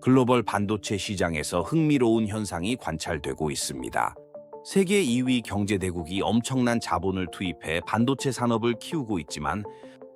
글로벌 반도체 시장에서 흥미로운 현상이 관찰되고 있습니다. 세계 2위 경제대국이 엄청난 자본을 투입해 반도체 산업을 키우고 있지만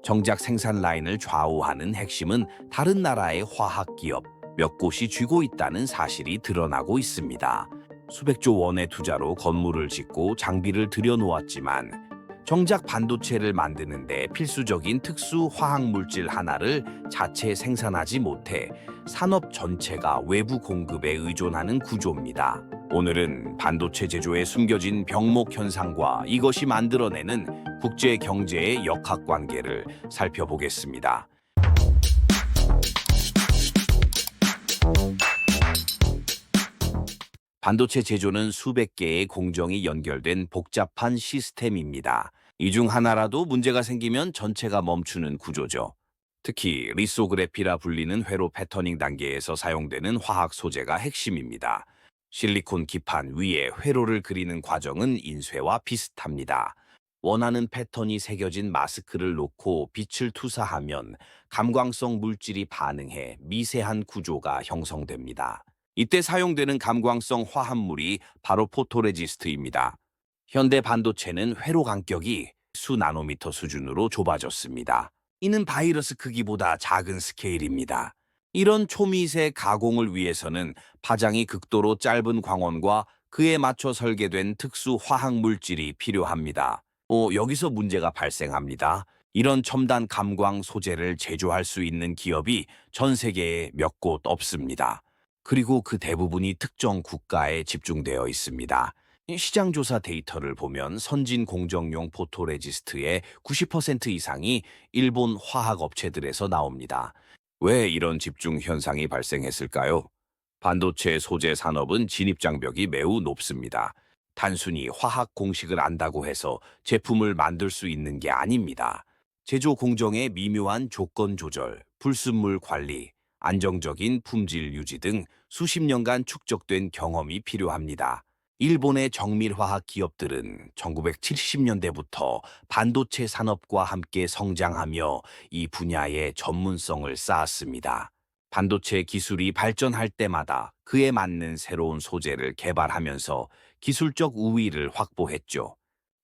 정작 생산 라인을 좌우하는 핵심은 다른 나라의 화학 기업 몇 곳이 쥐고 있다는 사실이 드러나고 있습니다. 수백조 원의 투자로 건물을 짓고 장비를 들여놓았지만 정작 반도체를 만드는데 필수적인 특수 화학 물질 하나를 자체 생산하지 못해 산업 전체가 외부 공급에 의존하는 구조입니다. 오늘은 반도체 제조에 숨겨진 병목 현상과 이것이 만들어내는 국제 경제의 역학관계를 살펴보겠습니다. 반도체 제조는 수백 개의 공정이 연결된 복잡한 시스템입니다. 이 중 하나라도 문제가 생기면 전체가 멈추는 구조죠. 특히 리소그래피라 불리는 회로 패터닝 단계에서 사용되는 화학 소재가 핵심입니다. 실리콘 기판 위에 회로를 그리는 과정은 인쇄와 비슷합니다. 원하는 패턴이 새겨진 마스크를 놓고 빛을 투사하면 감광성 물질이 반응해 미세한 구조가 형성됩니다. 이때 사용되는 감광성 화합물이 바로 포토레지스트입니다. 현대 반도체는 회로 간격이 수 나노미터 수준으로 좁아졌습니다. 이는 바이러스 크기보다 작은 스케일입니다. 이런 초미세 가공을 위해서는 파장이 극도로 짧은 광원과 그에 맞춰 설계된 특수 화학 물질이 필요합니다. 여기서 문제가 발생합니다. 이런 첨단 감광 소재를 제조할 수 있는 기업이 전 세계에 몇 곳 없습니다. 그리고 그 대부분이 특정 국가에 집중되어 있습니다. 이 시장조사 데이터를 보면 선진 공정용 포토레지스트의 90% 이상이 일본 화학 업체들에서 나옵니다. 왜 이런 집중 현상이 발생했을까요? 반도체 소재 산업은 진입장벽이 매우 높습니다. 단순히 화학 공식을 안다고 해서 제품을 만들 수 있는 게 아닙니다. 제조 공정의 미묘한 조건 조절, 불순물 관리, 안정적인 품질 유지 등 수십 년간 축적된 경험이 필요합니다. 일본의 정밀화학 기업들은 1970년대부터 반도체 산업과 함께 성장하며 이 분야의 전문성을 쌓았습니다. 반도체 기술이 발전할 때마다 그에 맞는 새로운 소재를 개발하면서 기술적 우위를 확보했죠.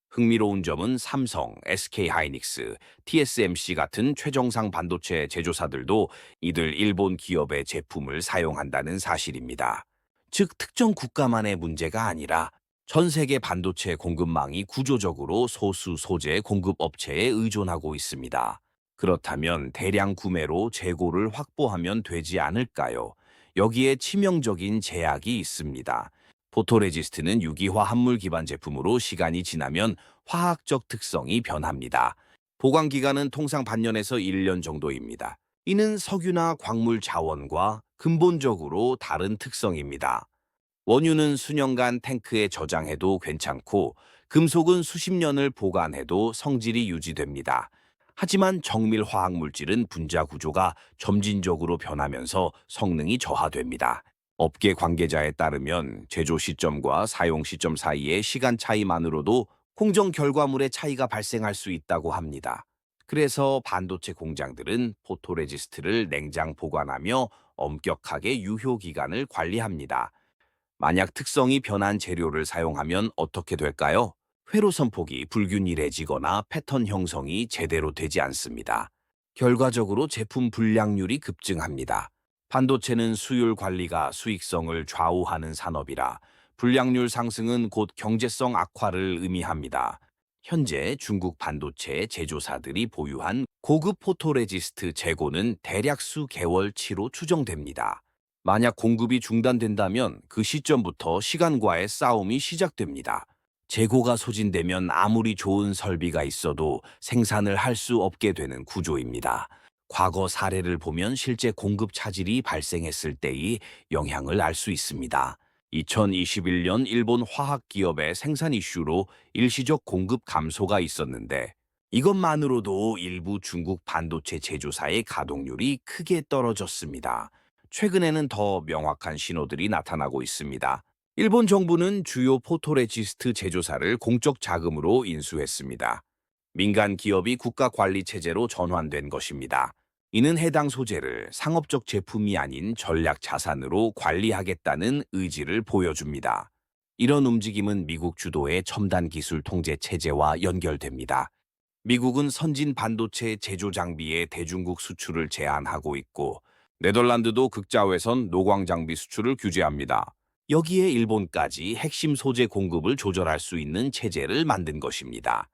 흥미로운 점은 삼성, SK하이닉스, TSMC 같은 최정상 반도체 제조사들도 이들 일본 기업의 제품을 사용한다는 사실입니다. 즉, 특정 국가만의 문제가 아니라 전 세계 반도체 공급망이 구조적으로 소수 소재 공급 업체에 의존하고 있습니다. 그렇다면 대량 구매로 재고를 확보하면 되지 않을까요? 여기에 치명적인 제약이 있습니다. 포토레지스트는 유기화 합물 기반 제품으로 시간이 지나면 화학적 특성이 변합니다. 보관 기간은 통상 반년에서 1년 정도입니다. 이는 석유나 광물 자원과 근본적으로 다른 특성입니다. 원유는 수년간 탱크에 저장해도 괜찮고 금속은 수십 년을 보관해도 성질이 유지됩니다. 하지만 정밀 화학 물질은 분자 구조가 점진적으로 변하면서 성능이 저하됩니다. 업계 관계자에 따르면 제조 시점과 사용 시점 사이의 시간 차이만으로도 공정 결과물의 차이가 발생할 수 있다고 합니다. 그래서 반도체 공장들은 포토레지스트를 냉장 보관하며 엄격하게 유효 기간을 관리합니다. 만약 특성이 변한 재료를 사용하면 어떻게 될까요? 회로 선폭이 불균일해지거나 패턴 형성이 제대로 되지 않습니다. 결과적으로 제품 불량률이 급증합니다. 반도체는 수율 관리가 수익성을 좌우하는 산업이라 불량률 상승은 곧 경제성 악화를 의미합니다. 현재 중국 반도체 제조사들이 보유한 고급 포토레지스트 재고는 대략 수 개월치로 추정됩니다. 만약 공급이 중단된다면 그 시점부터 시간과의 싸움이 시작됩니다. 재고가 소진되면 아무리 좋은 설비가 있어도 생산을 할 수 없게 되는 구조입니다. 과거 사례를 보면 실제 공급 차질이 발생했을 때의 영향을 알 수 있습니다. 2021년 일본 화학 기업의 생산 이슈로 일시적 공급 감소가 있었는데 이것만으로도 일부 중국 반도체 제조사의 가동률이 크게 떨어졌습니다. 최근에는 더 명확한 신호들이 나타나고 있습니다. 일본 정부는 주요 포토레지스트 제조사를 공적 자금으로 인수했습니다. 민간 기업이 국가 관리 체제로 전환된 것입니다. 이는 해당 소재를 상업적 제품이 아닌 전략 자산으로 관리하겠다는 의지를 보여줍니다. 이런 움직임은 미국 주도의 첨단 기술 통제 체제와 연결됩니다. 미국은 선진 반도체 제조 장비의 대중국 수출을 제한하고 있고, 네덜란드도 극자외선 노광 장비 수출을 규제합니다. 여기에 일본까지 핵심 소재 공급을 조절할 수 있는 체제를 만든 것입니다.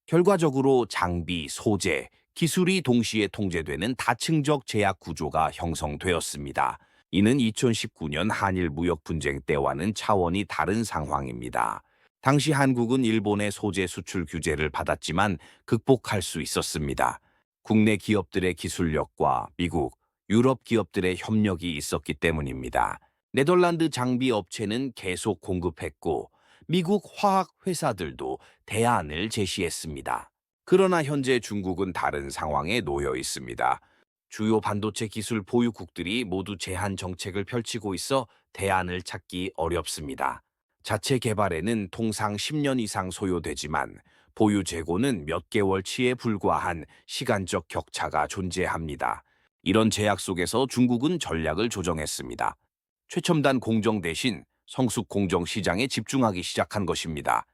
결과적으로 장비, 소재, 기술이 동시에 통제되는 다층적 제약 구조가 형성되었습니다. 이는 2019년 한일 무역 분쟁 때와는 차원이 다른 상황입니다. 당시 한국은 일본의 소재 수출 규제를 받았지만 극복할 수 있었습니다. 국내 기업들의 기술력과 미국, 유럽 기업들의 협력이 있었기 때문입니다. 네덜란드 장비 업체는 계속 공급했고, 미국 화학 회사들도 대안을 제시했습니다. 그러나 현재 중국은 다른 상황에 놓여 있습니다. 주요 반도체 기술 보유국들이 모두 제한 정책을 펼치고 있어 대안을 찾기 어렵습니다. 자체 개발에는 통상 10년 이상 소요되지만 보유 재고는 몇 개월치에 불과한 시간적 격차가 존재합니다. 이런 제약 속에서 중국은 전략을 조정했습니다. 최첨단 공정 대신 성숙 공정 시장에 집중하기 시작한 것입니다.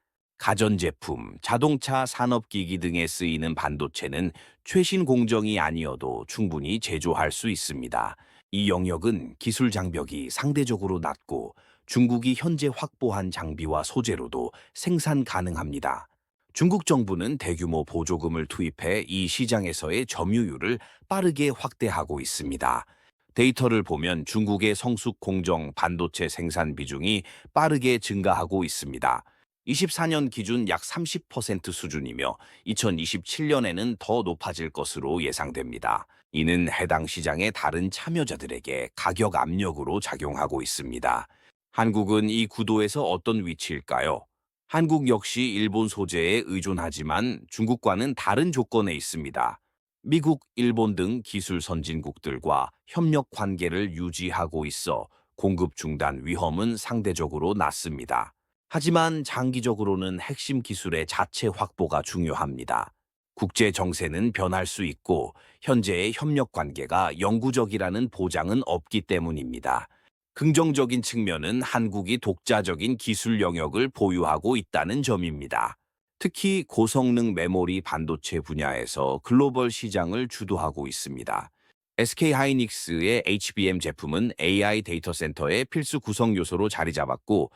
가전제품, 자동차, 산업기기 등에 쓰이는 반도체는 최신 공정이 아니어도 충분히 제조할 수 있습니다. 이 영역은 기술 장벽이 상대적으로 낮고 중국이 현재 확보한 장비와 소재로도 생산 가능합니다. 중국 정부는 대규모 보조금을 투입해 이 시장에서의 점유율을 빠르게 확대하고 있습니다. 데이터를 보면 중국의 성숙 공정 반도체 생산 비중이 빠르게 증가하고 있습니다. 24년 기준 약 30% 수준이며 2027년에는 더 높아질 것으로 예상됩니다. 이는 해당 시장의 다른 참여자들에게 가격 압력으로 작용하고 있습니다. 한국은 이 구도에서 어떤 위치일까요? 한국 역시 일본 소재에 의존하지만 중국과는 다른 조건에 있습니다. 미국, 일본 등 기술 선진국들과 협력 관계를 유지하고 있어 공급 중단 위험은 상대적으로 낮습니다. 하지만 장기적으로는 핵심 기술의 자체 확보가 중요합니다. 국제 정세는 변할 수 있고 현재의 협력 관계가 영구적이라는 보장은 없기 때문입니다. 긍정적인 측면은 한국이 독자적인 기술 영역을 보유하고 있다는 점입니다. 특히 고성능 메모리 반도체 분야에서 글로벌 시장을 주도하고 있습니다. SK 하이닉스의 HBM 제품은 AI 데이터 센터의 필수 구성 요소로 자리 잡았고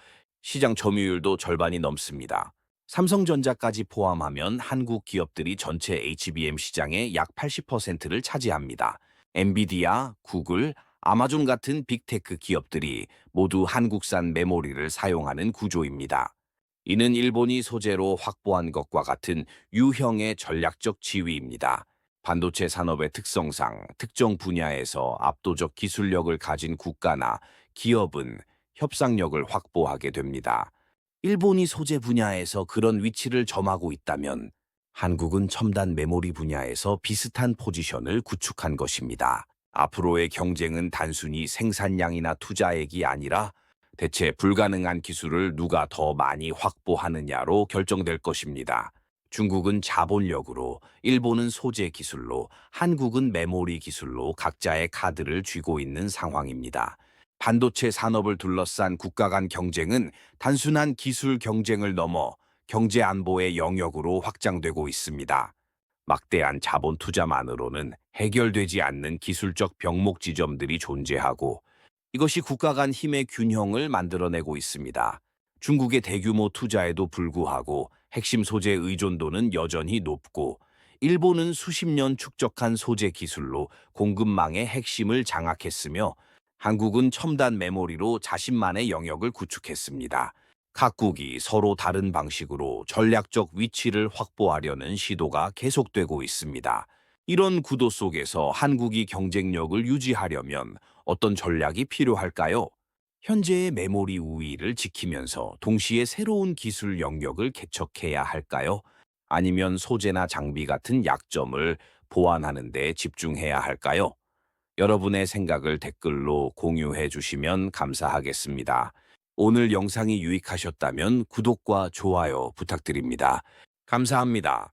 시장 점유율도 절반이 넘습니다. 삼성전자까지 포함하면 한국 기업들이 전체 HBM 시장의 약 80%를 차지합니다. 엔비디아, 구글, 아마존 같은 빅테크 기업들이 모두 한국산 메모리를 사용하는 구조입니다. 이는 일본이 소재로 확보한 것과 같은 유형의 전략적 지위입니다. 반도체 산업의 특성상 특정 분야에서 압도적 기술력을 가진 국가나 기업은 협상력을 확보하게 됩니다. 일본이 소재 분야에서 그런 위치를 점하고 있다면 한국은 첨단 메모리 분야에서 비슷한 포지션을 구축한 것입니다. 앞으로의 경쟁은 단순히 생산량이나 투자액이 아니라 대체 불가능한 기술을 누가 더 많이 확보하느냐로 결정될 것입니다. 중국은 자본력으로, 일본은 소재 기술로, 한국은 메모리 기술로 각자의 카드를 쥐고 있는 상황입니다. 반도체 산업을 둘러싼 국가 간 경쟁은 단순한 기술 경쟁을 넘어 경제 안보의 영역으로 확장되고 있습니다. 막대한 자본 투자만으로는 해결되지 않는 기술적 병목 지점들이 존재하고 이것이 국가 간 힘의 균형을 만들어내고 있습니다. 중국의 대규모 투자에도 불구하고 핵심 소재 의존도는 여전히 높고 일본은 수십 년 축적한 소재 기술로 공급망의 핵심을 장악했으며 한국은 첨단 메모리로 자신만의 영역을 구축했습니다. 각국이 서로 다른 방식으로 전략적 위치를 확보하려는 시도가 계속되고 있습니다. 이런 구도 속에서 한국이 경쟁력을 유지하려면 어떤 전략이 필요할까요? 현재의 메모리 우위를 지키면서 동시에 새로운 기술 영역을 개척해야 할까요? 아니면 소재나 장비 같은 약점을 보완하는 데 집중해야 할까요? 여러분의 생각을 댓글로 공유해 주시면 감사하겠습니다. 오늘 영상이 유익하셨다면 구독과 좋아요 부탁드립니다. 감사합니다.